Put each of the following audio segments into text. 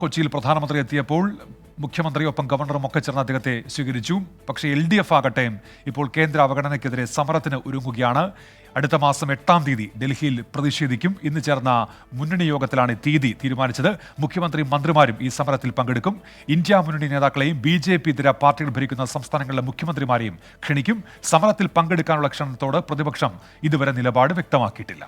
കൊച്ചിയിൽ പ്രധാനമന്ത്രി എത്തിയപ്പോൾ മുഖ്യമന്ത്രിയൊപ്പം ഗവർണറും ഒക്കെ ചേർന്ന് അദ്ദേഹത്തെ സ്വീകരിച്ചു. പക്ഷേ LDF ആകട്ടെ ഇപ്പോൾ കേന്ദ്ര അവഗണനയ്ക്കെതിരെ സമരത്തിന് ഒരുങ്ങുകയാണ്. അടുത്ത മാസം 8-ാം തീയതി ഡൽഹിയിൽ പ്രതിഷേധിക്കും. ഇന്ന് ചേർന്ന മുന്നണി യോഗത്തിലാണ് തീയതി തീരുമാനിച്ചത്. മുഖ്യമന്ത്രിയും മന്ത്രിമാരും ഈ സമരത്തിൽ പങ്കെടുക്കും. ഇന്ത്യ മുന്നണി നേതാക്കളെയും BJP ഇതര പാർട്ടികൾ ഭരിക്കുന്ന സംസ്ഥാനങ്ങളിലെ മുഖ്യമന്ത്രിമാരെയും ക്ഷണിക്കും. സമരത്തിൽ പങ്കെടുക്കാനുള്ള ക്ഷണത്തോട് പ്രതിപക്ഷം ഇതുവരെ നിലപാട് വ്യക്തമാക്കിയിട്ടില്ല.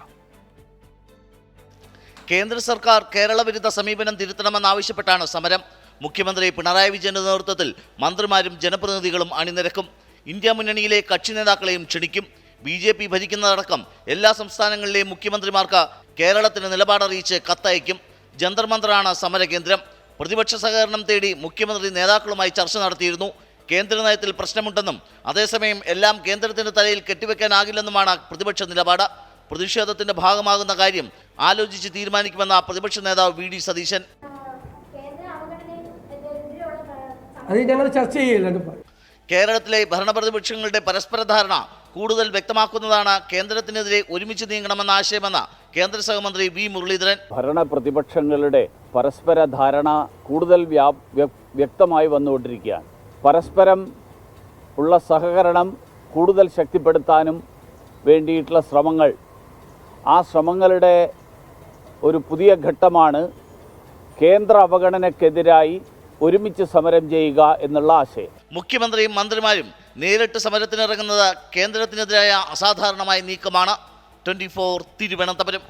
കേന്ദ്ര സർക്കാർ കേരള വിരുദ്ധ സമീപനം തിരുത്തണമെന്നാവശ്യപ്പെട്ടാണ് സമരം. മുഖ്യമന്ത്രി പിണറായി വിജയന്റെ നേതൃത്വത്തിൽ മന്ത്രിമാരും ജനപ്രതിനിധികളും അണിനിരക്കും. ഇന്ത്യ മുന്നണിയിലെ കക്ഷി നേതാക്കളെയും ക്ഷണിക്കും. BJP ഭരിക്കുന്നതടക്കം എല്ലാ സംസ്ഥാനങ്ങളിലെയും മുഖ്യമന്ത്രിമാർക്ക് കേരളത്തിന് നിലപാടറിയിച്ച് കത്തയക്കും. ജന്തർ മന്ദറാണ് സമരകേന്ദ്രം. പ്രതിപക്ഷ സഹകരണം തേടി മുഖ്യമന്ത്രി നേതാക്കളുമായി ചർച്ച നടത്തിയിരുന്നു. കേന്ദ്ര നയത്തിൽ പ്രശ്നമുണ്ടെന്നും അതേസമയം എല്ലാം കേന്ദ്രത്തിന്റെ തലയിൽ കെട്ടിവെക്കാനാകില്ലെന്നുമാണ് പ്രതിപക്ഷ നിലപാട്. പ്രതിഷേധത്തിന്റെ ഭാഗമാകുന്ന കാര്യം ആലോചിച്ച് തീരുമാനിക്കുമെന്ന പ്രതിപക്ഷ നേതാവ് VD സതീശൻ. കേരളത്തിലെ ഭരണപ്രതിപക്ഷങ്ങളുടെ പരസ്പര ധാരണ കൂടുതൽ വ്യക്തമാക്കുന്നതാണ് കേന്ദ്രത്തിനെതിരെ ഒരുമിച്ച് നീങ്ങണമെന്ന ആശയമെന്ന കേന്ദ്ര സഹമന്ത്രി V മുരളീധരൻ. ഭരണപ്രതിപക്ഷങ്ങളുടെ പരസ്പര ധാരണ കൂടുതൽ വ്യക്തമായി വന്നുകൊണ്ടിരിക്കുകയാണ്. പരസ്പരം ഉള്ള സഹകരണം കൂടുതൽ ശക്തിപ്പെടുത്താനും വേണ്ടിയിട്ടുള്ള ശ്രമങ്ങൾ, ആ ശ്രമങ്ങളുടെ ഒരു പുതിയ ഘട്ടമാണ് കേന്ദ്ര അവഗണനയ്ക്കെതിരായി ഒരുമിച്ച് സമരം ചെയ്യുക എന്നുള്ള ആശയം. മുഖ്യമന്ത്രിയും മന്ത്രിമാരും നേരിട്ട് സമരത്തിനിറങ്ങുന്നത് കേന്ദ്രത്തിനെതിരായ അസാധാരണമായ നീക്കമാണ്. 24 തിരുവനന്തപുരം.